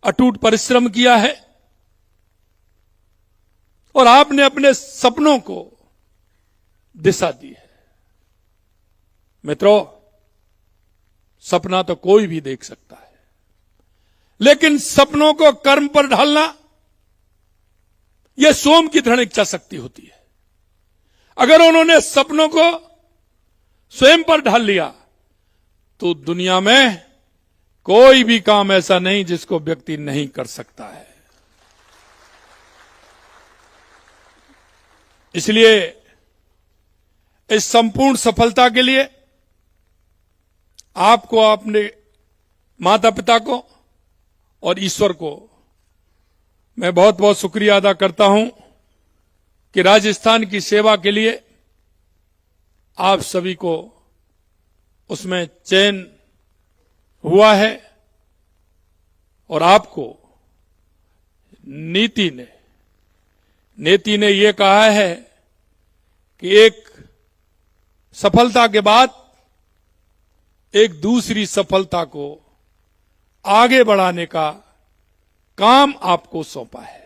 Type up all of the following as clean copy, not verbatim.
अटूट परिश्रम किया है और आपने अपने सपनों को दिशा दी है। मित्रों, सपना तो कोई भी देख सकता है, लेकिन सपनों को कर्म पर ढालना यह स्वयं की दृढ़ इच्छा शक्ति होती है। अगर उन्होंने सपनों को स्वयं पर ढाल लिया तो दुनिया में कोई भी काम ऐसा नहीं जिसको व्यक्ति नहीं कर सकता है। इसलिए इस संपूर्ण सफलता के लिए आपको, अपने माता पिता को और ईश्वर को मैं बहुत बहुत शुक्रिया अदा करता हूं कि राजस्थान की सेवा के लिए आप सभी को उसमें चयन हुआ है और आपको नीति ने यह कहा है कि एक सफलता के बाद एक दूसरी सफलता को आगे बढ़ाने का काम आपको सौंपा है।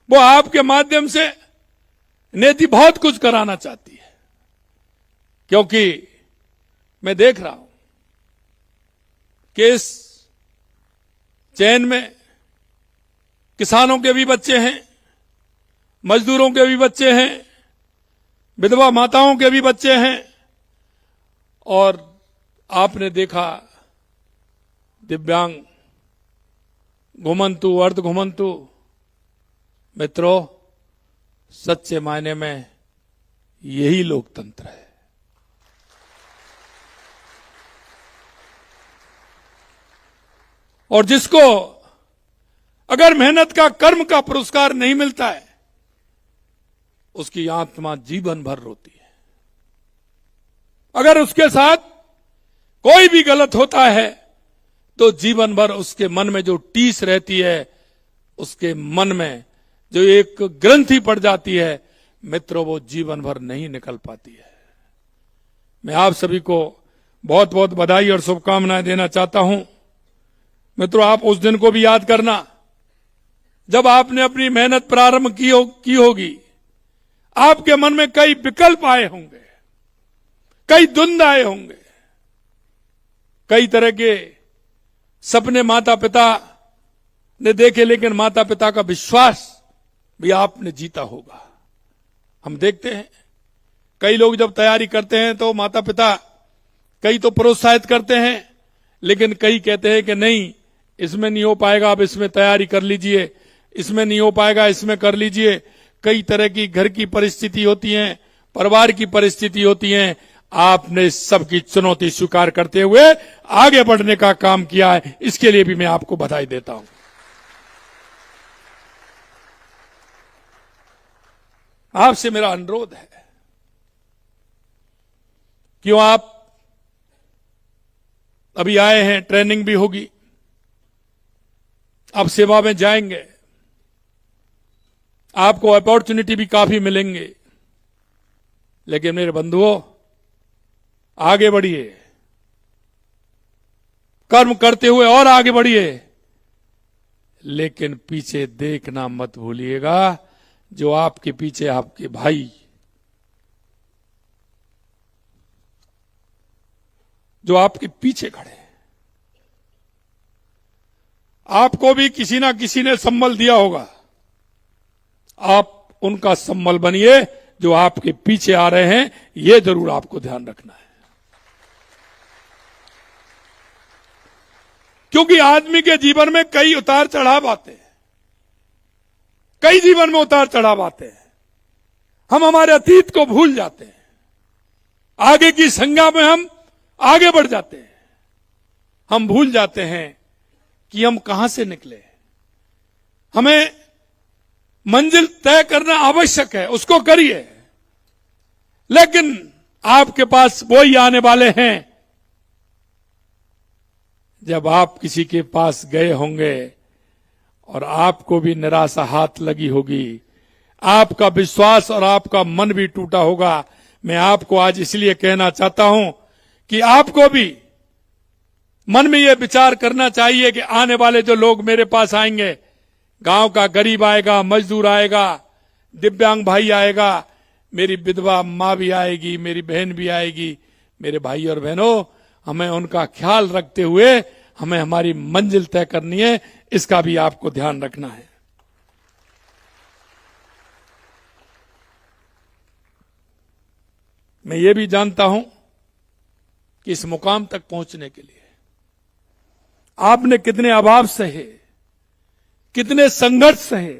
वो आपके माध्यम से नीति बहुत कुछ कराना चाहती है, क्योंकि मैं देख रहा हूं कि इस चैन में किसानों के भी बच्चे हैं, मजदूरों के भी बच्चे हैं, विधवा माताओं के भी बच्चे हैं और आपने देखा दिव्यांग, घुमंतु, अर्ध घुमंतु। मित्रों, सच्चे मायने में यही लोकतंत्र है। और जिसको अगर मेहनत का, कर्म का पुरस्कार नहीं मिलता है, उसकी आत्मा जीवन भर रोती है। अगर उसके साथ कोई भी गलत होता है तो जीवन भर उसके मन में जो टीस रहती है, उसके मन में जो एक ग्रंथि पड़ जाती है, मित्रों, वो जीवन भर नहीं निकल पाती है। मैं आप सभी को बहुत बहुत बधाई और शुभकामनाएं देना चाहता हूं। मित्रों, आप उस दिन को भी याद करना जब आपने अपनी मेहनत प्रारंभ की होगी। आपके मन में कई विकल्प आए होंगे, कई द्वंद आए होंगे, कई तरह के सपने माता पिता ने देखे, लेकिन माता पिता का विश्वास भी आपने जीता होगा। हम देखते हैं कई लोग जब तैयारी करते हैं तो माता पिता कई तो प्रोत्साहित करते हैं, लेकिन कई कहते हैं कि नहीं, इसमें नहीं हो पाएगा, आप इसमें तैयारी कर लीजिए, इसमें नहीं हो पाएगा, इसमें कर लीजिए। कई तरह की घर की परिस्थिति होती है, परिवार की परिस्थिति होती है। आपने सबकी चुनौती स्वीकार करते हुए आगे बढ़ने का काम किया है, इसके लिए भी मैं आपको बधाई देता हूं। आपसे मेरा अनुरोध है, क्यों आप अभी आए हैं, ट्रेनिंग भी होगी, आप सेवा में जाएंगे, आपको अपॉर्चुनिटी भी काफी मिलेंगे, लेकिन मेरे बंधुओं, आगे बढ़िए, कर्म करते हुए और आगे बढ़िए, लेकिन पीछे देखना मत भूलिएगा। जो आपके पीछे आपके भाई, जो आपके पीछे खड़े हैं, आपको भी किसी ना किसी ने संबल दिया होगा। आप उनका संबल बनिए जो आपके पीछे आ रहे हैं, यह जरूर आपको ध्यान रखना है। क्योंकि आदमी के जीवन में कई उतार चढ़ाव आते हैं, कई जीवन में उतार चढ़ाव आते हैं। हम हमारे अतीत को भूल जाते हैं, आगे की संज्ञा में हम आगे बढ़ जाते हैं। हम भूल जाते हैं कि हम कहां से निकले। हमें मंजिल तय करना आवश्यक है, उसको करिए, लेकिन आपके पास वही आने वाले हैं जब आप किसी के पास गए होंगे और आपको भी निराशा हाथ लगी होगी, आपका विश्वास और आपका मन भी टूटा होगा। मैं आपको आज इसलिए कहना चाहता हूं कि आपको भी मन में यह विचार करना चाहिए कि आने वाले जो लोग मेरे पास आएंगे, गांव का गरीब आएगा, मजदूर आएगा, दिव्यांग भाई आएगा, मेरी विधवा मां भी आएगी, मेरी बहन भी आएगी। मेरे भाई और बहनों, हमें उनका ख्याल रखते हुए हमें हमारी मंजिल तय करनी है, इसका भी आपको ध्यान रखना है। मैं ये भी जानता हूं कि इस मुकाम तक पहुंचने के लिए आपने कितने अभाव सहे, कितने संघर्ष सहे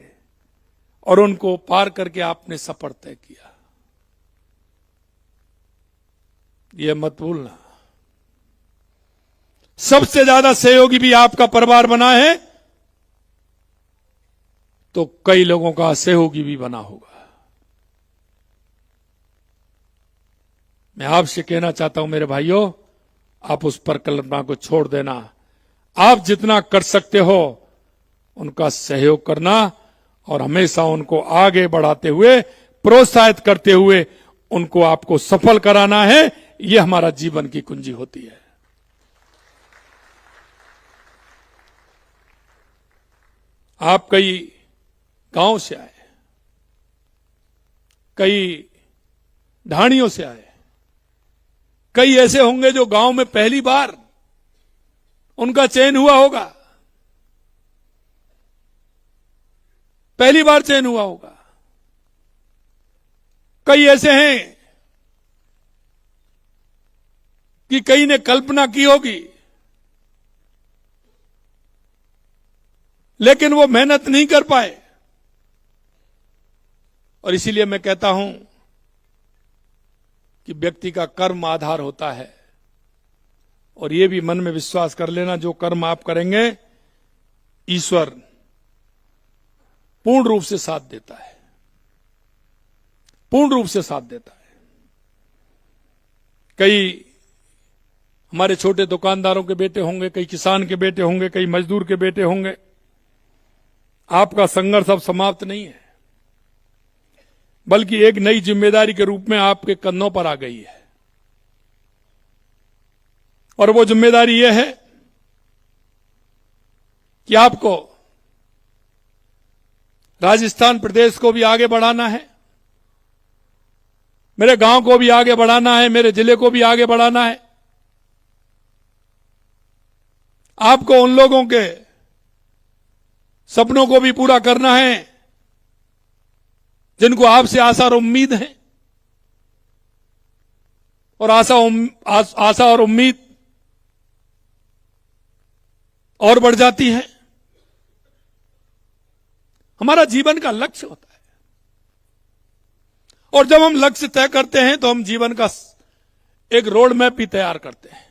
और उनको पार करके आपने सफर तय किया। यह मत भूलना। सबसे ज्यादा सहयोगी भी आपका परिवार बना है, तो कई लोगों का सहयोगी भी बना होगा। मैं आपसे कहना चाहता हूं मेरे भाइयों, आप उस पर कल्पना को छोड़ देना। आप जितना कर सकते हो उनका सहयोग करना और हमेशा उनको आगे बढ़ाते हुए, प्रोत्साहित करते हुए उनको आपको सफल कराना है। यह हमारा जीवन की कुंजी होती है। आप कई गांव से आए, कई ढाणियों से आए, कई ऐसे होंगे जो गांव में पहली बार उनका चयन हुआ होगा, पहली बार चयन हुआ होगा। कई ऐसे हैं कि कई ने कल्पना की होगी, लेकिन वो मेहनत नहीं कर पाए। और इसीलिए मैं कहता हूं कि व्यक्ति का कर्म आधार होता है। और ये भी मन में विश्वास कर लेना, जो कर्म आप करेंगे ईश्वर पूर्ण रूप से साथ देता है, पूर्ण रूप से साथ देता है। कई हमारे छोटे दुकानदारों के बेटे होंगे, कई किसान के बेटे होंगे, कई मजदूर के बेटे होंगे। आपका संघर्ष अब समाप्त नहीं है, बल्कि एक नई जिम्मेदारी के रूप में आपके कंधों पर आ गई है। और वो जिम्मेदारी यह है कि आपको राजस्थान प्रदेश को भी आगे बढ़ाना है, मेरे गांव को भी आगे बढ़ाना है, मेरे जिले को भी आगे बढ़ाना है। आपको उन लोगों के सपनों को भी पूरा करना है जिनको आपसे आशा और उम्मीद है। और आशा और उम्मीद और बढ़ जाती है। हमारा जीवन का लक्ष्य होता है, और जब हम लक्ष्य तय करते हैं तो हम जीवन का एक रोड मैप भी तैयार करते हैं।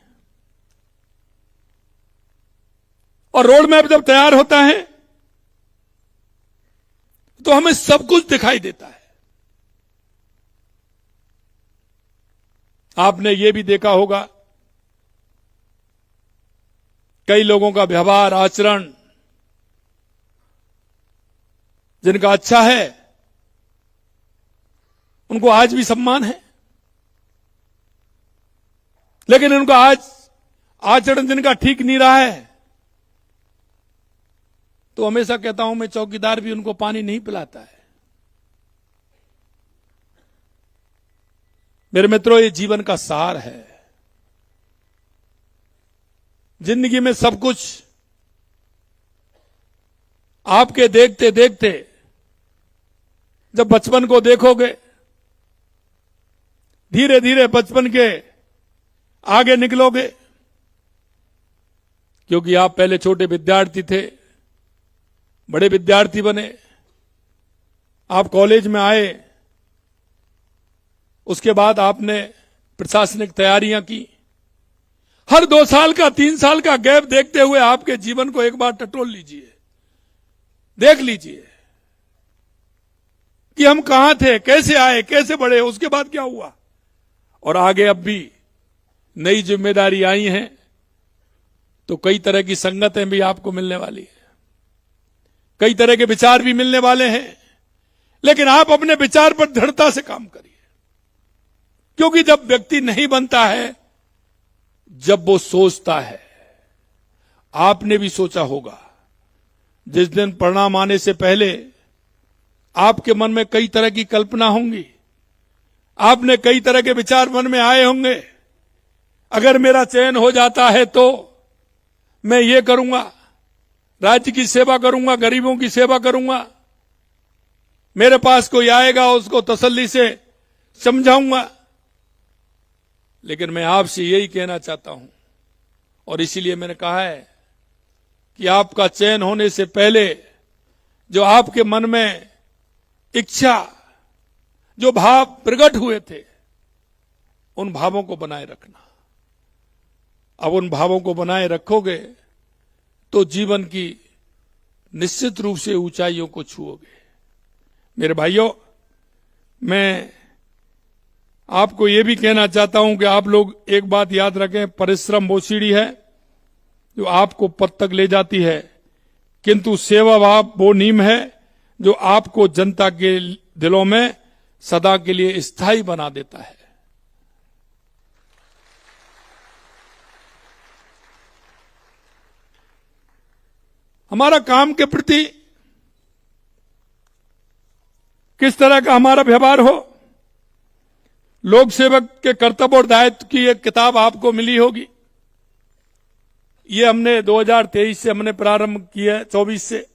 और रोड मैप जब तैयार होता है तो हमें सब कुछ दिखाई देता है। आपने ये भी देखा होगा, कई लोगों का व्यवहार, आचरण जिनका अच्छा है, उनको आज भी सम्मान है। लेकिन उनका आज आचरण जिनका ठीक नहीं रहा है, तो हमेशा कहता हूं मैं, चौकीदार भी उनको पानी नहीं पिलाता है। मेरे मित्रों, ये जीवन का सार है। जिंदगी में सब कुछ आपके देखते देखते जब बचपन को देखोगे, धीरे धीरे बचपन के आगे निकलोगे, क्योंकि आप पहले छोटे विद्यार्थी थे, बड़े विद्यार्थी बने, आप कॉलेज में आए, उसके बाद आपने प्रशासनिक तैयारियां की। हर 2 साल का, 3 साल का गैप देखते हुए आपके जीवन को एक बार टटोल लीजिए, देख लीजिए कि हम कहां थे, कैसे आए, कैसे बढ़े, उसके बाद क्या हुआ। और आगे अब भी नई जिम्मेदारी आई है, तो कई तरह की संगतें भी आपको मिलने वाली है, कई तरह के विचार भी मिलने वाले हैं। लेकिन आप अपने विचार पर दृढ़ता से काम करिए, क्योंकि जब व्यक्ति नहीं बनता है, जब वो सोचता है, आपने भी सोचा होगा, जिस दिन परिणाम आने से पहले आपके मन में कई तरह की कल्पना होंगी, आपने कई तरह के विचार मन में आए होंगे। अगर मेरा चयन हो जाता है तो मैं ये करूंगा, राज्य की सेवा करूंगा, गरीबों की सेवा करूंगा, मेरे पास कोई आएगा उसको तसल्ली से समझाऊंगा। लेकिन मैं आपसे यही कहना चाहता हूं, और इसीलिए मैंने कहा है कि आपका चयन होने से पहले जो आपके मन में इच्छा, जो भाव प्रकट हुए थे, उन भावों को बनाए रखना। अब उन भावों को बनाए रखोगे तो जीवन की निश्चित रूप से ऊंचाइयों को छुओगे। मेरे भाइयों, मैं आपको यह भी कहना चाहता हूं कि आप लोग एक बात याद रखें, परिश्रम वो सीढ़ी है जो आपको पद तक ले जाती है, किंतु सेवा भाव वो नींव है जो आपको जनता के दिलों में सदा के लिए स्थायी बना देता है। हमारा काम के प्रति किस तरह का हमारा व्यवहार हो, लोक सेवक के कर्तव्य और दायित्व की एक किताब आपको मिली होगी। ये हमने 2023 से हमने प्रारंभ किया, 24 से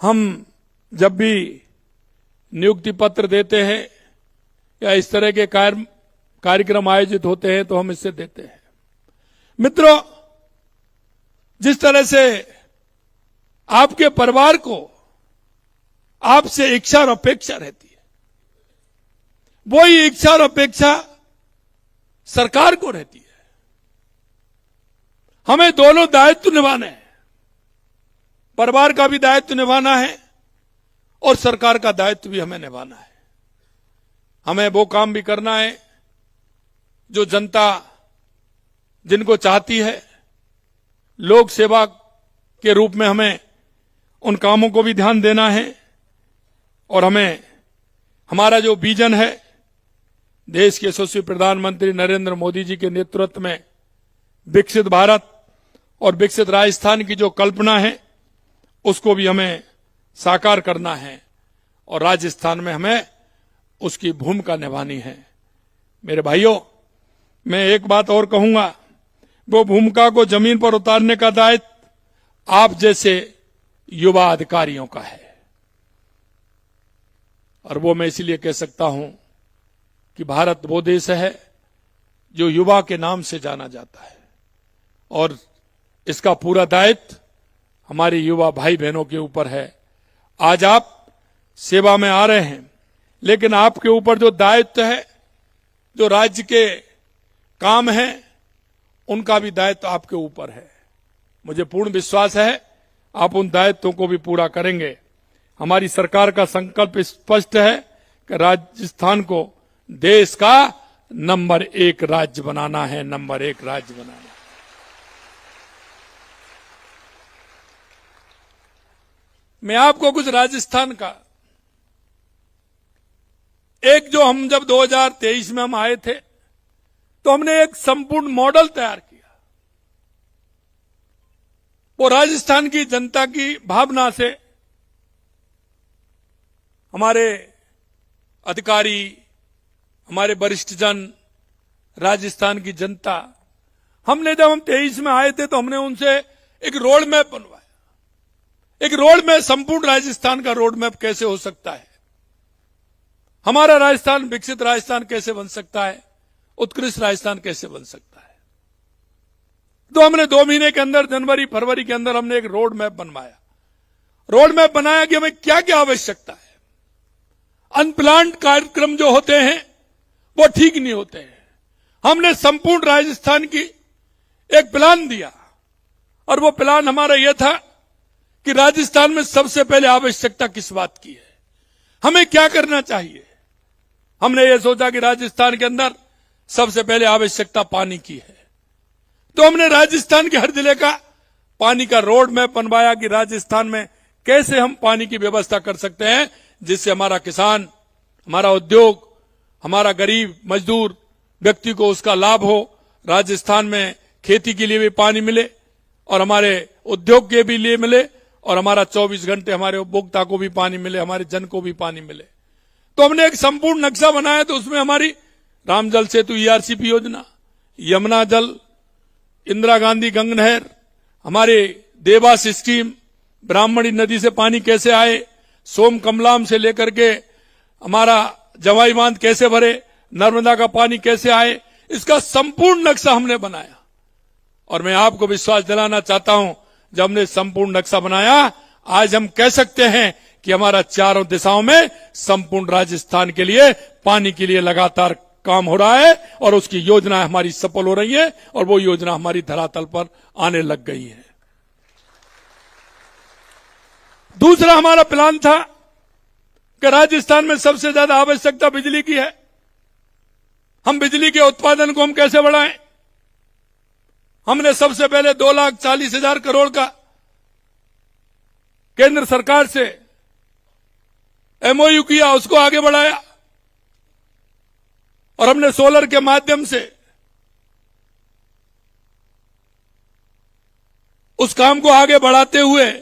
हम जब भी नियुक्ति पत्र देते हैं या इस तरह के कार्यक्रम आयोजित होते हैं तो हम इससे देते हैं। मित्रों, जिस तरह से आपके परिवार को आपसे इच्छा और अपेक्षा रहती है, वही इच्छा और अपेक्षा सरकार को रहती है। हमें दोनों दायित्व निभाने हैं, परिवार का भी दायित्व निभाना है और सरकार का दायित्व भी हमें निभाना है। हमें वो काम भी करना है जो जनता जिनको चाहती है, लोक सेवा के रूप में हमें उन कामों को भी ध्यान देना है। और हमें हमारा जो विजन है, देश के यशस्वी प्रधानमंत्री नरेंद्र मोदी जी के नेतृत्व में विकसित भारत और विकसित राजस्थान की जो कल्पना है, उसको भी हमें साकार करना है और राजस्थान में हमें उसकी भूमिका निभानी है। मेरे भाइयों, मैं एक बात और कहूंगा, वो भूमिका को जमीन पर उतारने का दायित्व आप जैसे युवा अधिकारियों का है। और वो मैं इसलिए कह सकता हूं कि भारत वो देश है जो युवा के नाम से जाना जाता है और इसका पूरा दायित्व हमारे युवा भाई बहनों के ऊपर है। आज आप सेवा में आ रहे हैं, लेकिन आपके ऊपर जो दायित्व है, जो राज्य के काम हैं, उनका भी दायित्व आपके ऊपर है। मुझे पूर्ण विश्वास है आप उन दायित्वों को भी पूरा करेंगे। हमारी सरकार का संकल्प स्पष्ट है कि राजस्थान को देश का नंबर 1 राज्य बनाना है, नंबर 1 राज्य बनाना है। मैं आपको कुछ राजस्थान का एक, जो हम जब 2023 में हम आए थे तो हमने एक संपूर्ण मॉडल तैयार किया। वो राजस्थान की जनता की भावना से हमारे अधिकारी, हमारे वरिष्ठ जन, राजस्थान की जनता, हमने जब हम 23 में आए थे तो हमने उनसे एक रोड मैप बनवाया। एक रोड मैप, संपूर्ण राजस्थान का रोड मैप कैसे हो सकता है, हमारा राजस्थान विकसित राजस्थान कैसे बन सकता है, उत्कृष्ट राजस्थान कैसे बन सकता है। तो हमने 2 महीने के अंदर, जनवरी फरवरी के अंदर हमने एक रोड मैप बनवाया। रोड मैप बनाया कि हमें क्या क्या आवश्यकता है। अनप्लान्ड कार्यक्रम जो होते हैं वो ठीक नहीं होते हैं। हमने संपूर्ण राजस्थान की एक प्लान दिया और वो प्लान हमारा यह था कि राजस्थान में सबसे पहले आवश्यकता किस बात की है, हमें क्या करना चाहिए। हमने ये सोचा कि राजस्थान के अंदर सबसे पहले आवश्यकता पानी की है, तो हमने राजस्थान के हर जिले का पानी का रोड मैप बनवाया कि राजस्थान में कैसे हम पानी की व्यवस्था कर सकते हैं जिससे हमारा किसान, हमारा उद्योग, हमारा गरीब मजदूर व्यक्ति को उसका लाभ हो। राजस्थान में खेती के लिए भी पानी मिले और हमारे उद्योग के भी लिए मिले और हमारा 24 घंटे हमारे उपभोक्ता को भी पानी मिले, हमारे जन को भी पानी मिले। तो हमने एक संपूर्ण नक्शा बनाया। तो उसमें हमारी राम जल सेतु ईआरसीपी योजना, यमुना जल, इंदिरा गांधी गंग नहर, हमारे देवास स्कीम, ब्राह्मणी नदी से पानी कैसे आए, सोम कमलाम से लेकर के हमारा जवाई बांध कैसे भरे, नर्मदा का पानी कैसे आए, इसका संपूर्ण नक्शा हमने बनाया। और मैं आपको विश्वास दिलाना चाहता हूं, जब हमने संपूर्ण नक्शा बनाया, आज हम कह सकते हैं कि हमारा चारों दिशाओं में संपूर्ण राजस्थान के लिए पानी के लिए लगातार काम हो रहा है और उसकी योजना हमारी सफल हो रही है और वो योजना हमारी धरातल पर आने लग गई है। दूसरा हमारा प्लान था कि राजस्थान में सबसे ज्यादा आवश्यकता बिजली की है, हम बिजली के उत्पादन को हम कैसे बढ़ाएं। हमने सबसे पहले 2,40,000 करोड़ का केंद्र सरकार से एमओयू किया, उसको आगे बढ़ाया और हमने सोलर के माध्यम से उस काम को आगे बढ़ाते हुए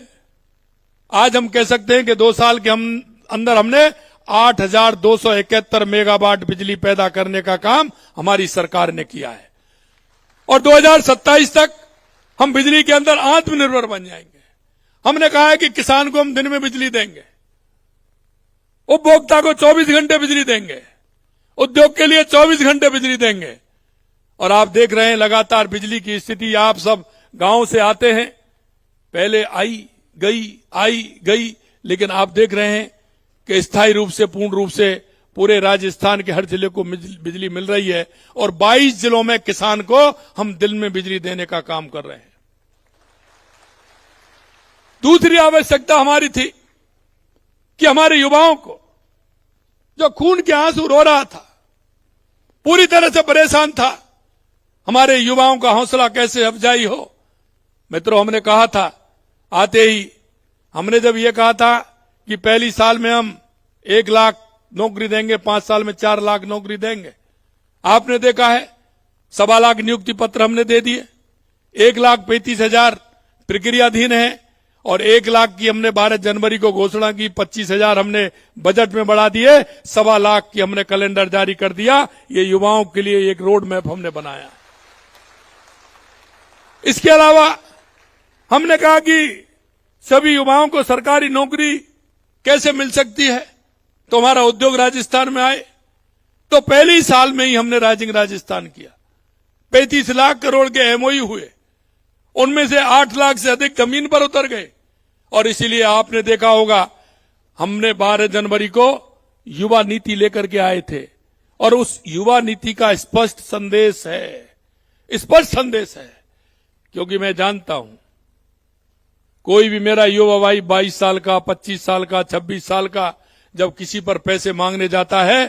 आज हम कह सकते हैं कि 2 साल के अंदर हमने 8,271 मेगावाट बिजली पैदा करने का काम हमारी सरकार ने किया है और 2027 तक हम बिजली के अंदर आत्मनिर्भर बन जाएंगे। हमने कहा है कि किसान को हम दिन में बिजली देंगे, उपभोक्ता को 24 घंटे बिजली देंगे, उद्योग के लिए 24 घंटे बिजली देंगे। और आप देख रहे हैं लगातार बिजली की स्थिति, आप सब गांव से आते हैं, पहले आई गई, लेकिन आप देख रहे हैं कि स्थायी रूप से, पूर्ण रूप से पूरे राजस्थान के हर जिले को बिजली मिल रही है और 22 जिलों में किसान को हम दिन में बिजली देने का काम कर रहे हैं। दूसरी आवश्यकता हमारी थी कि हमारे युवाओं को, जो खून के आंसू रो रहा था, पूरी तरह से परेशान था, हमारे युवाओं का हौसला कैसे अफजाई हो। मित्रों, हमने कहा था आते ही, हमने जब ये कहा था कि पहली साल में हम 1 लाख नौकरी देंगे, 5 साल में 4 लाख नौकरी देंगे, आपने देखा है 1.25 लाख नियुक्ति पत्र हमने दे दिए, 1,35,000 प्रक्रियाधीन है और 1 लाख की हमने 12 जनवरी को घोषणा की, 25,000 हमने बजट में बढ़ा दिए, 1.25 लाख की हमने कैलेंडर जारी कर दिया। ये युवाओं के लिए एक रोड मैप हमने बनाया। इसके अलावा हमने कहा कि सभी युवाओं को सरकारी नौकरी कैसे मिल सकती है, तो हमारा उद्योग राजस्थान में आए। तो पहले ही साल में ही हमने राइजिंग राजस्थान किया, 35 लाख करोड़ के एमओयू हुए, उनमें से 8 लाख से अधिक जमीन पर उतर गए। और इसीलिए आपने देखा होगा हमने 12 जनवरी को युवा नीति लेकर के आए थे और उस युवा नीति का स्पष्ट संदेश है, क्योंकि मैं जानता हूं कोई भी मेरा युवा भाई 22 साल का, 25 साल का, 26 साल का जब किसी पर पैसे मांगने जाता है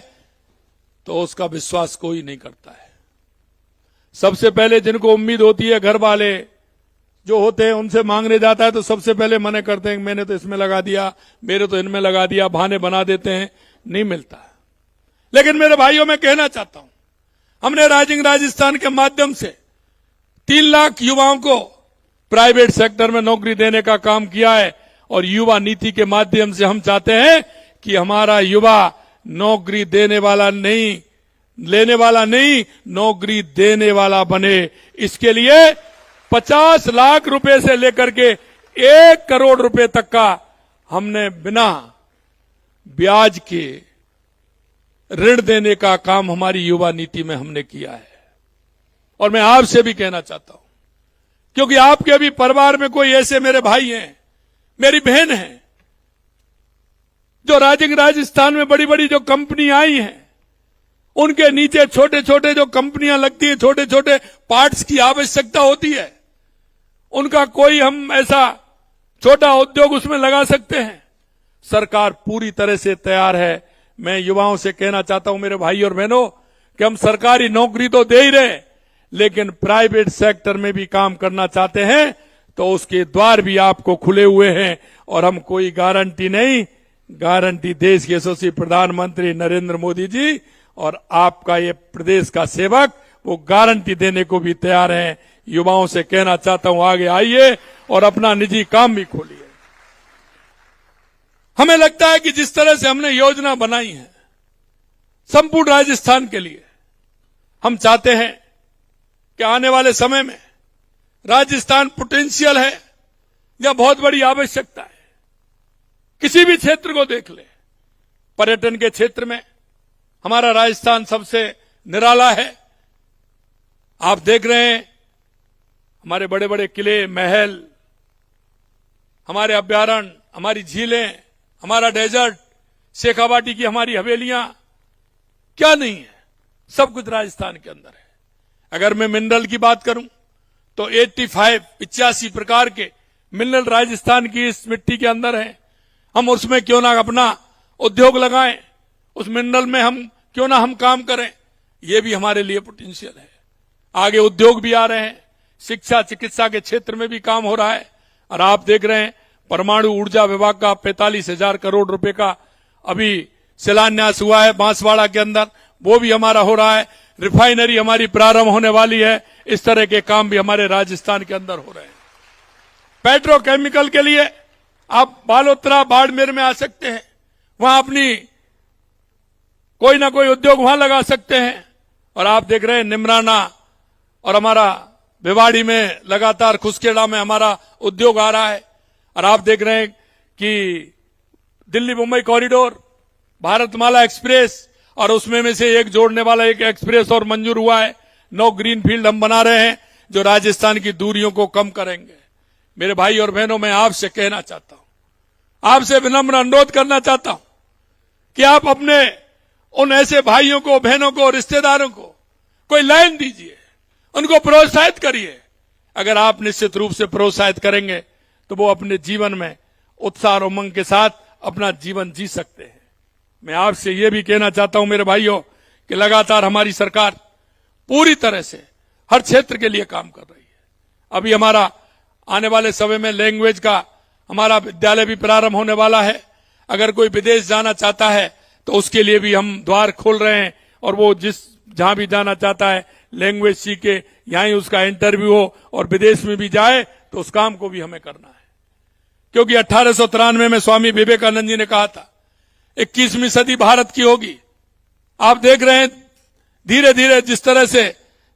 तो उसका विश्वास कोई नहीं करता है। सबसे पहले जिनको उम्मीद होती है, घर वाले जो होते हैं, उनसे मांगने जाता है तो सबसे पहले मना करते हैं, मैंने तो इसमें लगा दिया, मेरे तो इनमें लगा दिया, बहाने बना देते हैं, नहीं मिलता। लेकिन मेरे भाइयों, मैं कहना चाहता हूं, हमने राइजिंग राजस्थान के माध्यम से 3 लाख युवाओं को प्राइवेट सेक्टर में नौकरी देने का काम किया है और युवा नीति के माध्यम से हम चाहते हैं कि हमारा युवा नौकरी देने वाला नहीं, लेने वाला नहीं, नौकरी देने वाला बने। इसके लिए 50 लाख रुपए से लेकर के 1 करोड़ रुपए तक का हमने बिना ब्याज के ऋण देने का काम हमारी युवा नीति में हमने किया है। और मैं आपसे भी कहना चाहता हूं, क्योंकि आपके भी परिवार में कोई ऐसे मेरे भाई हैं, मेरी बहन हैं, जो राइजिंग राजस्थान में बड़ी बड़ी जो कंपनी आई हैं, उनके नीचे छोटे छोटे जो कंपनियां लगती है, छोटे छोटे पार्ट्स की आवश्यकता होती है, उनका कोई हम ऐसा छोटा उद्योग उसमें लगा सकते हैं। सरकार पूरी तरह से तैयार है। मैं युवाओं से कहना चाहता हूं, मेरे भाई और बहनों, कि हम सरकारी नौकरी तो दे ही रहे, लेकिन प्राइवेट सेक्टर में भी काम करना चाहते हैं तो उसके द्वार भी आपको खुले हुए हैं। और हम कोई गारंटी नहीं, गारंटी देश के यशस्वी प्रधानमंत्री नरेंद्र मोदी जी और आपका ये प्रदेश का सेवक वो गारंटी देने को भी तैयार हैं युवाओं से कहना चाहता हूं, आगे आइए और अपना निजी काम भी खोलिए। हमें लगता है कि जिस तरह से हमने योजना बनाई है संपूर्ण राजस्थान के लिए, हम चाहते हैं कि आने वाले समय में राजस्थान पोटेंशियल है या बहुत बड़ी आवश्यकता है। किसी भी क्षेत्र को देख ले, पर्यटन के क्षेत्र में हमारा राजस्थान सबसे निराला है। आप देख रहे हैं हमारे बड़े बड़े किले, महल, हमारे अभ्यारण्य, हमारी झीलें, हमारा डेजर्ट, शेखावाटी की हमारी हवेलियां, क्या नहीं है, सब कुछ राजस्थान के अंदर है। अगर मैं मिनरल की बात करूं तो 85 प्रकार के मिनरल राजस्थान की इस मिट्टी के अंदर है। हम उसमें क्यों ना अपना उद्योग लगाएं, उस मिनरल में हम क्यों ना हम काम करें, ये भी हमारे लिए पोटेंशियल है। आगे उद्योग भी आ रहे हैं, शिक्षा चिकित्सा के क्षेत्र में भी काम हो रहा है। और आप देख रहे हैं परमाणु ऊर्जा विभाग का 45,000 करोड़ रुपए का अभी शिलान्यास हुआ है बांसवाड़ा के अंदर, वो भी हमारा हो रहा है। रिफाइनरी हमारी प्रारंभ होने वाली है। इस तरह के काम भी हमारे राजस्थान के अंदर हो रहे हैं। पेट्रोकेमिकल के लिए आप बालोतरा, बाड़मेर में आ सकते हैं, वहां अपनी कोई ना कोई उद्योग वहां लगा सकते हैं। और आप देख रहे हैं निमराना और हमारा भिवाड़ी में लगातार खुसखेड़ा में हमारा उद्योग आ रहा है। और आप देख रहे हैं कि दिल्ली मुंबई कॉरिडोर, भारतमाला एक्सप्रेस, और उसमें में से एक जोड़ने वाला एक एक्सप्रेस और मंजूर हुआ है। 9 ग्रीन फील्ड हम बना रहे हैं जो राजस्थान की दूरियों को कम करेंगे। मेरे भाई और बहनों, मैं आपसे कहना चाहता हूं, आपसे विनम्र अनुरोध करना चाहता हूं कि आप अपने उन ऐसे भाइयों को, बहनों को, रिश्तेदारों को कोई लाइन दीजिए, उनको प्रोत्साहित करिए। अगर आप निश्चित रूप से प्रोत्साहित करेंगे तो वो अपने जीवन में उत्साह और उमंग के साथ अपना जीवन जी सकते हैं। मैं आपसे ये भी कहना चाहता हूं मेरे भाइयों कि लगातार हमारी सरकार पूरी तरह से हर क्षेत्र के लिए काम कर रही है। अभी हमारा आने वाले समय में लैंग्वेज का हमारा विद्यालय भी प्रारंभ होने वाला है। अगर कोई विदेश जाना चाहता है तो उसके लिए भी हम द्वार खोल रहे हैं, और वो जहां भी जाना चाहता है लैंग्वेज सीखे, यहां ही उसका इंटरव्यू हो, और विदेश में भी जाए तो उस काम को भी हमें करना है। क्योंकि 1893 में स्वामी विवेकानंद जी ने कहा था 21वीं सदी भारत की होगी। आप देख रहे हैं धीरे धीरे जिस तरह से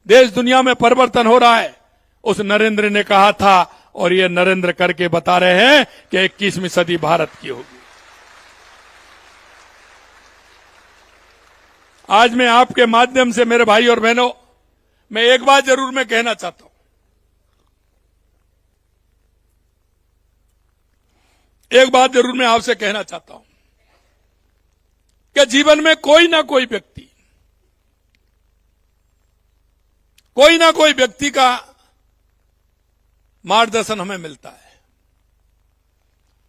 देश दुनिया में परिवर्तन हो रहा है, उस नरेंद्र ने कहा था, और ये नरेंद्र करके बता रहे हैं कि 21वीं सदी भारत की होगी। आज मैं आपके माध्यम से मेरे भाई और बहनों, मैं एक बात जरूर मैं कहना चाहता हूं, एक बात जरूर मैं आपसे कहना चाहता हूं कि जीवन में कोई ना कोई व्यक्ति का मार्गदर्शन हमें मिलता है।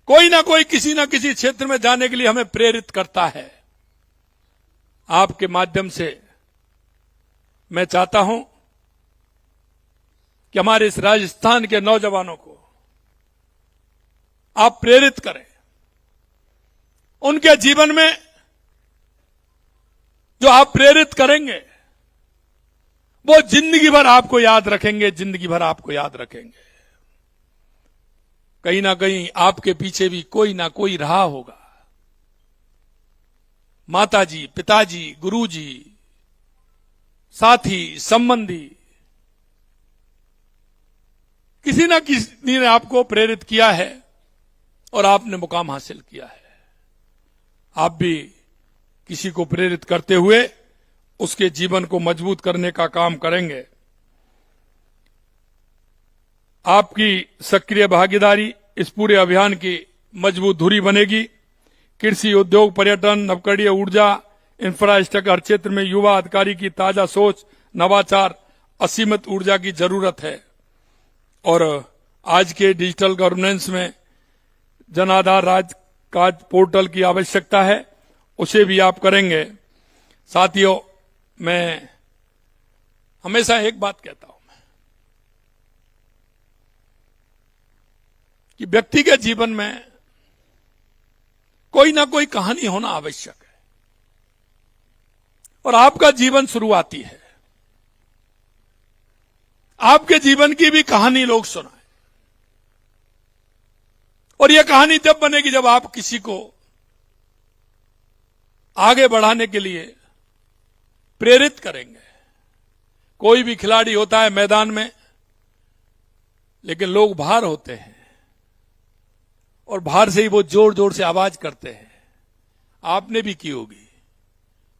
कोई ना कोई किसी ना किसी क्षेत्र में जाने के लिए हमें प्रेरित करता है। आपके माध्यम से मैं चाहता हूं कि हमारे इस राजस्थान के नौजवानों को आप प्रेरित करें। उनके जीवन में जो आप प्रेरित करेंगे वो जिंदगी भर आपको याद रखेंगे, जिंदगी भर आपको याद रखेंगे। कहीं ना कहीं आपके पीछे भी कोई ना कोई रहा होगा। माताजी, पिताजी, गुरुजी, साथी, संबंधी, किसी ना किसी ने आपको प्रेरित किया है और आपने मुकाम हासिल किया है। आप भी किसी को प्रेरित करते हुए उसके जीवन को मजबूत करने का काम करेंगे। आपकी सक्रिय भागीदारी इस पूरे अभियान की मजबूत धुरी बनेगी। कृषि, उद्योग, पर्यटन, नवकरणीय ऊर्जा, इंफ्रास्ट्रक्चर, हर क्षेत्र में युवा अधिकारी की ताजा सोच, नवाचार, असीमित ऊर्जा की जरूरत है। और आज के डिजिटल गवर्नेंस में जन आधार राजकाज पोर्टल की आवश्यकता है, उसे भी आप करेंगे। साथियों, मैं हमेशा एक बात कहता हूं कि व्यक्ति के जीवन में कोई ना कोई कहानी होना आवश्यक है, और आपका जीवन शुरुआती है। आपके जीवन की भी कहानी लोग सुनाएं। और यह कहानी जब बनेगी जब आप किसी को आगे बढ़ाने के लिए प्रेरित करेंगे। कोई भी खिलाड़ी होता है मैदान में, लेकिन लोग बाहर होते हैं और बाहर से ही वो जोर जोर से आवाज करते हैं। आपने भी की होगी,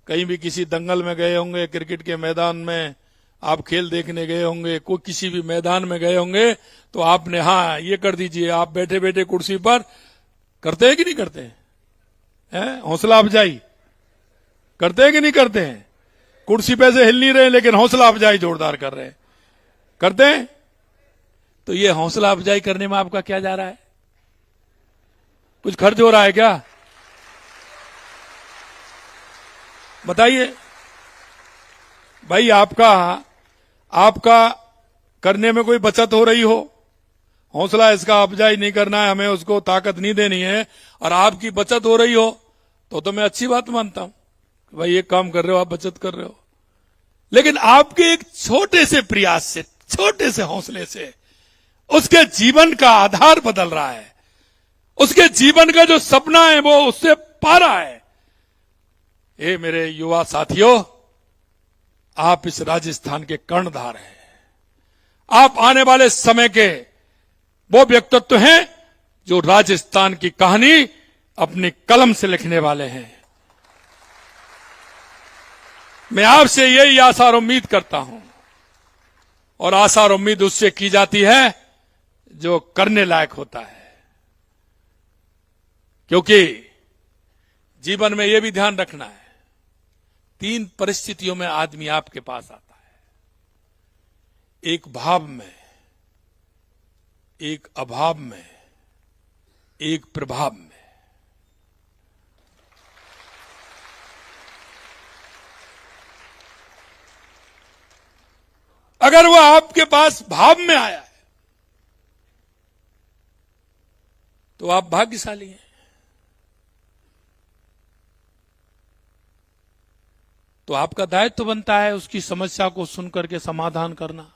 कहीं भी किसी दंगल में गए होंगे, क्रिकेट के मैदान में आप खेल देखने गए होंगे, कोई किसी भी मैदान में गए होंगे, तो आपने हाँ ये कर दीजिए, आप बैठे बैठे कुर्सी पर करते हैं कि नहीं करते हैं? हौसला अफजाई करते हैं कि नहीं करते हैं? कुर्सी पे से हिल नहीं रहे लेकिन हौसला अफजाई जोरदार कर रहे हैं, करते हैं। तो ये हौसला अफजाई करने में आपका क्या जा रहा है? कुछ खर्च हो रहा है क्या? बताइए भाई। आपका करने में कोई बचत हो रही हो, हौसला इसका अफजाई नहीं करना है, हमें उसको ताकत नहीं देनी है, और आपकी बचत हो रही हो तो मैं अच्छी बात मानता हूं कि भाई एक काम कर रहे हो, आप बचत कर रहे हो। लेकिन आपके एक छोटे से प्रयास से, छोटे से हौसले से उसके जीवन का आधार बदल रहा है, उसके जीवन का जो सपना है वो उससे पा रहा है। ये मेरे युवा साथियों, आप इस राजस्थान के कर्णधार हैं। आप आने वाले समय के वो व्यक्तित्व हैं जो राजस्थान की कहानी अपनी कलम से लिखने वाले हैं। मैं आपसे यही आशा और उम्मीद करता हूं, और आशा और उम्मीद उससे की जाती है जो करने लायक होता है। क्योंकि जीवन में यह भी ध्यान रखना है, 3 परिस्थितियों में आदमी आपके पास आता है। एक भाव में, एक अभाव में, एक प्रभाव में। अगर वो आपके पास भाव में आया है तो आप भाग्यशाली हैं। तो आपका दायित्व बनता है उसकी समस्या को सुनकर के समाधान करना।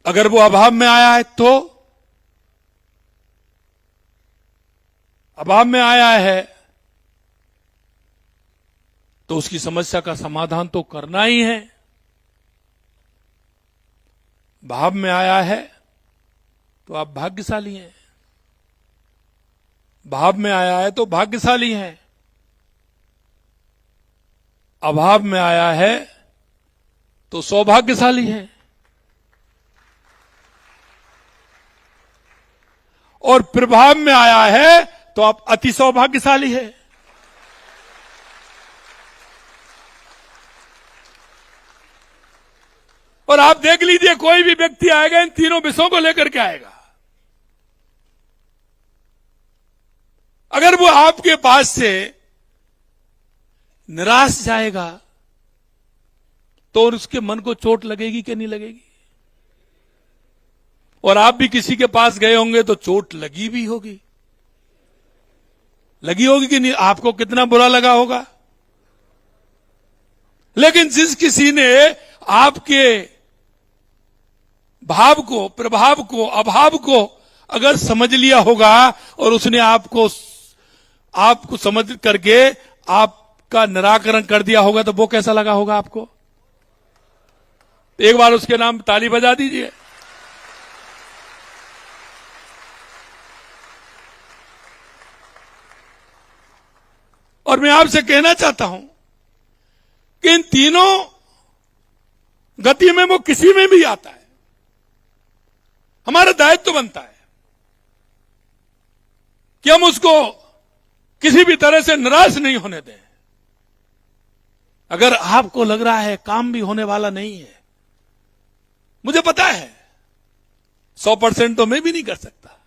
अगर वो अभाव में आया है तो उसकी समस्या का समाधान तो करना ही है। भाव में आया है तो आप भाग्यशाली हैं। भाव में आया है तो भाग्यशाली हैं। अभाव में आया है तो सौभाग्यशाली हैं। और प्रभाव में आया है तो आप अति सौभाग्यशाली हैं। और आप देख लीजिए, कोई भी व्यक्ति आएगा इन तीनों विषयों को लेकर के आएगा। अगर वो आपके पास से निराश जाएगा तो उसके मन को चोट लगेगी कि नहीं लगेगी? और आप भी किसी के पास गए होंगे तो चोट लगी भी होगी, कि नहीं? आपको कितना बुरा लगा होगा। लेकिन जिस किसी ने आपके भाव को, प्रभाव को, अभाव को अगर समझ लिया होगा और उसने आपको समझ करके आपका निराकरण कर दिया होगा तो वो कैसा लगा होगा आपको? एक बार उसके नाम ताली बजा दीजिए। और मैं आपसे कहना चाहता हूं कि इन तीनों गति में वो किसी में भी आता है। हमारा दायित्व बनता है कि हम उसको किसी भी तरह से निराश नहीं होने दें। अगर आपको लग रहा है काम भी होने वाला नहीं है, मुझे पता है 100% तो मैं भी नहीं कर सकता।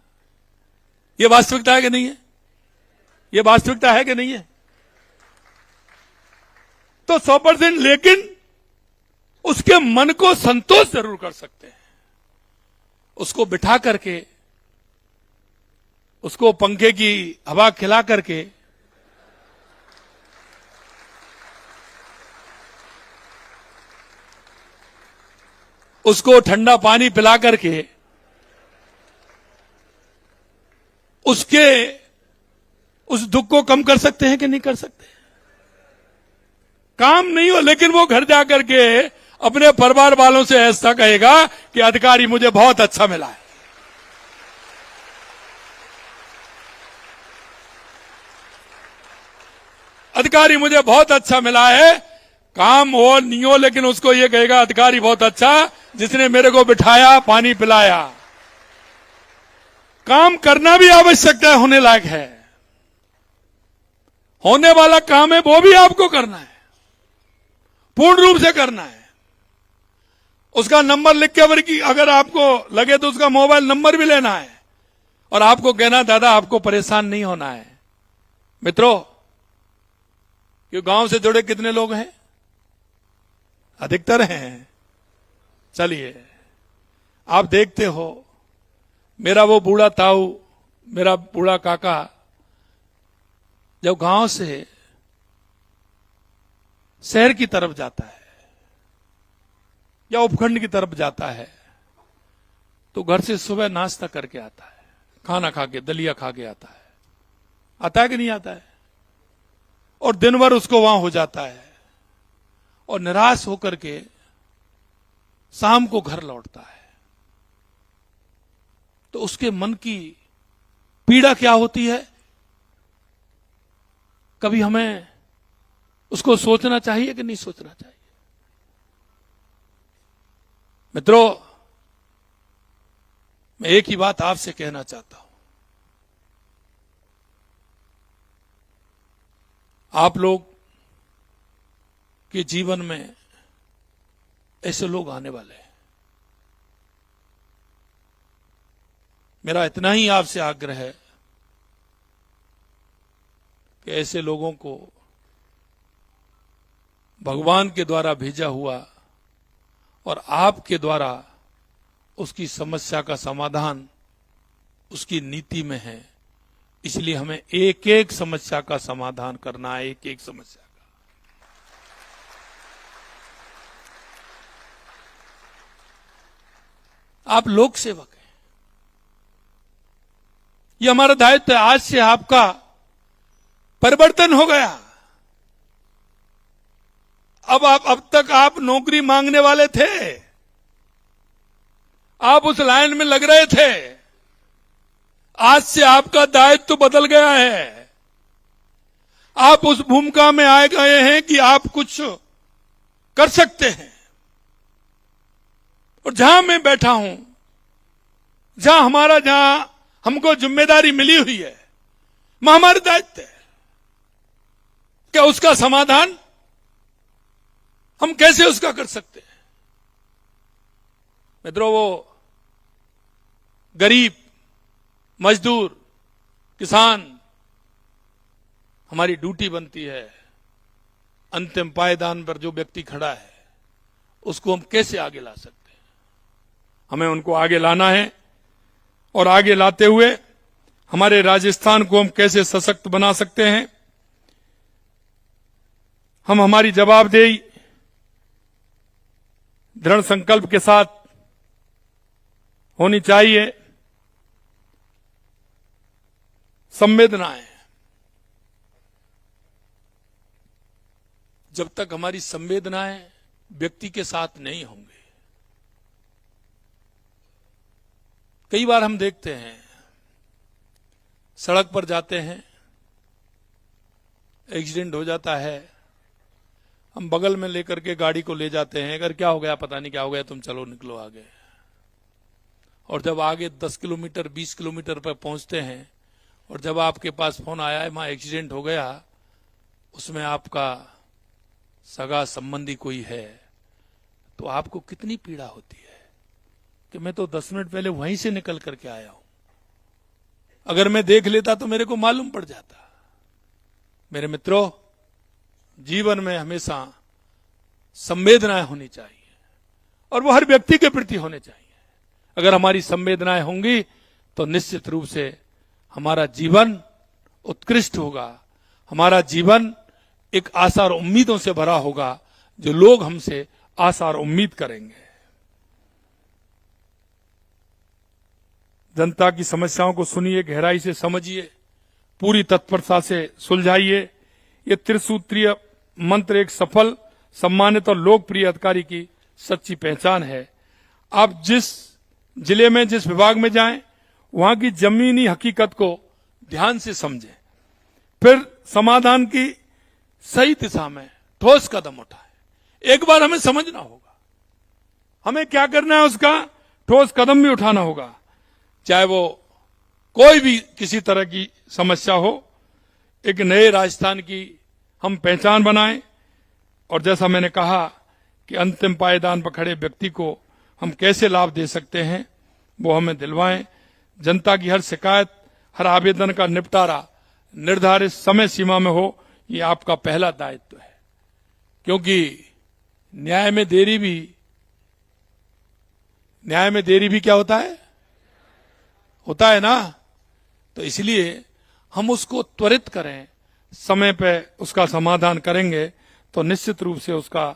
यह वास्तविकता है कि नहीं है? यह वास्तविकता है कि नहीं है? तो 100%, लेकिन उसके मन को संतोष जरूर कर सकते हैं। उसको बिठा करके, उसको पंखे की हवा खिला करके उसको ठंडा पानी पिला करके उसके उस दुख को कम कर सकते हैं कि नहीं कर सकते? काम नहीं हो, लेकिन वो घर जाकर के अपने परिवार वालों से ऐसा कहेगा कि अधिकारी मुझे बहुत अच्छा मिला है। अधिकारी मुझे बहुत अच्छा मिला है। काम हो नहीं हो, लेकिन उसको ये कहेगा अधिकारी बहुत अच्छा, जिसने मेरे को बिठाया, पानी पिलाया। काम करना भी आवश्यकता होने लायक है। होने वाला काम है वो भी आपको करना है, पूर्ण रूप से करना है। उसका नंबर लिख के अगर आपको लगे तो उसका मोबाइल नंबर भी लेना है और आपको कहना दादा आपको परेशान नहीं होना है। मित्रों, ये गांव से जुड़े कितने लोग हैं? अधिकतर हैं। चलिए, आप देखते हो, मेरा वो बूढ़ा ताऊ, मेरा बूढ़ा काका जब गांव से शहर की तरफ जाता है या उपखंड की तरफ जाता है तो घर से सुबह नाश्ता करके आता है, खाना खा के, दलिया खा के आता है। आता है कि नहीं आता है? और दिन भर उसको वहां हो जाता है और निराश होकर के शाम को घर लौटता है। तो उसके मन की पीड़ा क्या होती है? कभी हमें उसको सोचना चाहिए कि नहीं सोचना चाहिए? मित्रों, मैं एक ही बात आपसे कहना चाहता हूं। आप लोग के जीवन में ऐसे लोग आने वाले हैं। मेरा इतना ही आपसे आग्रह है कि ऐसे लोगों को भगवान के द्वारा भेजा हुआ और आपके द्वारा उसकी समस्या का समाधान उसकी नीति में है। इसलिए हमें एक एक समस्या का समाधान करना है, एक एक समस्या का। आप लोक सेवक हैं, ये हमारा दायित्व है। आज से आपका परिवर्तन हो गया। अब तक आप नौकरी मांगने वाले थे, आप उस लाइन में लग रहे थे। आज से आपका दायित्व बदल गया है। आप उस भूमिका में आए गए हैं कि आप कुछ कर सकते हैं। और जहां मैं बैठा हूं, जहां हमको जिम्मेदारी मिली हुई है, वह हमारा दायित्व है क्या उसका समाधान हम कैसे उसका कर सकते हैं। मित्रों, वो गरीब, मजदूर, किसान, हमारी ड्यूटी बनती है। अंतिम पायदान पर जो व्यक्ति खड़ा है उसको हम कैसे आगे ला सकते हैं? हमें उनको आगे लाना है और आगे लाते हुए हमारे राजस्थान को हम कैसे सशक्त बना सकते हैं। हम हमारी जवाबदेही दृढ़ संकल्प के साथ होनी चाहिए। संवेदनाएं, जब तक हमारी संवेदनाएं व्यक्ति के साथ नहीं होंगे, कई बार हम देखते हैं सड़क पर जाते हैं, एक्सीडेंट हो जाता है, हम बगल में लेकर के गाड़ी को ले जाते हैं। अगर क्या हो गया, पता नहीं क्या हो गया, तुम चलो निकलो आगे। और जब आगे 10 किलोमीटर 20 किलोमीटर पर पहुंचते हैं और जब आपके पास फोन आया है वहां एक्सीडेंट हो गया, उसमें आपका सगा संबंधी कोई है, तो आपको कितनी पीड़ा होती है कि मैं तो 10 मिनट पहले वहीं से निकल करके आया हूं। अगर मैं देख लेता तो मेरे को मालूम पड़ जाता। मेरे मित्रों, जीवन में हमेशा संवेदनाएं होनी चाहिए और वो हर व्यक्ति के प्रति होने चाहिए। अगर हमारी संवेदनाएं होंगी तो निश्चित रूप से हमारा जीवन उत्कृष्ट होगा, हमारा जीवन एक आशा और उम्मीदों से भरा होगा, जो लोग हमसे आशा और उम्मीद करेंगे। जनता की समस्याओं को सुनिए, गहराई से समझिए, पूरी तत्परता से सुलझाइए। ये त्रिसूत्रीय मंत्र एक सफल, सम्मानित और लोकप्रिय अधिकारी की सच्ची पहचान है। आप जिस जिले में, जिस विभाग में जाएं, वहां की जमीनी हकीकत को ध्यान से समझें, फिर समाधान की सही दिशा में ठोस कदम उठाएं। एक बार हमें समझना होगा, हमें क्या करना है, उसका ठोस कदम भी उठाना होगा। चाहे वो कोई भी किसी तरह की समस्या हो, एक नए राजस्थान की हम पहचान बनाएं। और जैसा मैंने कहा कि अंतिम पायदान पर खड़े व्यक्ति को हम कैसे लाभ दे सकते हैं, वो हमें दिलवाएं। जनता की हर शिकायत, हर आवेदन का निपटारा निर्धारित समय सीमा में हो, ये आपका पहला दायित्व है। क्योंकि न्याय में देरी भी क्या होता है ना। तो इसलिए हम उसको त्वरित करें, समय पे उसका समाधान करेंगे तो निश्चित रूप से उसका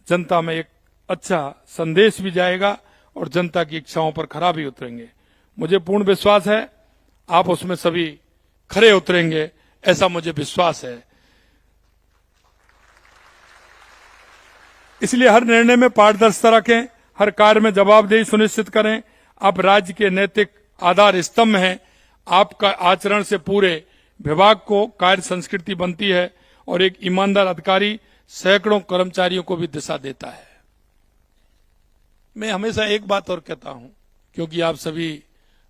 जनता में एक अच्छा संदेश भी जाएगा और जनता की इच्छाओं पर खरा भी उतरेंगे। मुझे पूर्ण विश्वास है आप उसमें सभी खरे उतरेंगे, ऐसा मुझे विश्वास है। इसलिए हर निर्णय में पारदर्शिता रखें, हर कार्य में जवाबदेही सुनिश्चित करें। आप राज्य के नैतिक आधार स्तंभ हैं। आपका आचरण से पूरे विभाग को कार्य संस्कृति बनती है और एक ईमानदार अधिकारी सैकड़ों कर्मचारियों को भी दिशा देता है। मैं हमेशा एक बात और कहता हूं, क्योंकि आप सभी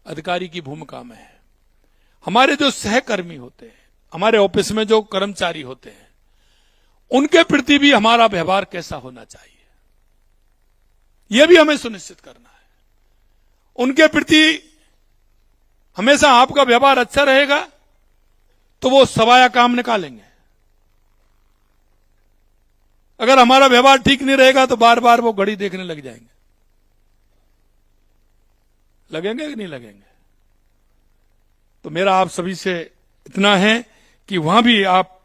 अधिकारी की भूमिका में हैं। हमारे जो सहकर्मी होते हैं, हमारे ऑफिस में जो कर्मचारी होते हैं, उनके प्रति भी हमारा व्यवहार कैसा होना चाहिए, यह भी हमें सुनिश्चित करना है। उनके प्रति हमेशा आपका व्यवहार अच्छा रहेगा तो वो सवाया काम निकालेंगे। अगर हमारा व्यवहार ठीक नहीं रहेगा तो बार बार वो घड़ी देखने लग जाएंगे। लगेंगे कि नहीं लगेंगे? तो मेरा आप सभी से इतना है कि वहां भी आप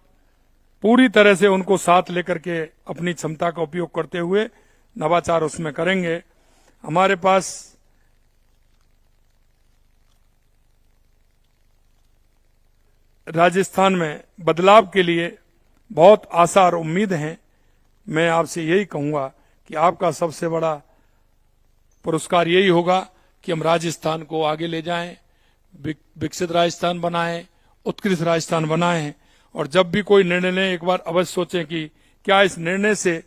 पूरी तरह से उनको साथ लेकर के अपनी क्षमता का उपयोग करते हुए नवाचार उसमें करेंगे। हमारे पास राजस्थान में बदलाव के लिए बहुत आशा और उम्मीद है। मैं आपसे यही कहूंगा कि आपका सबसे बड़ा पुरस्कार यही होगा कि हम राजस्थान को आगे ले जाएं, विकसित राजस्थान बनाएं, उत्कृष्ट राजस्थान बनाएं। और जब भी कोई निर्णय लें, एक बार अवश्य सोचें कि क्या इस निर्णय से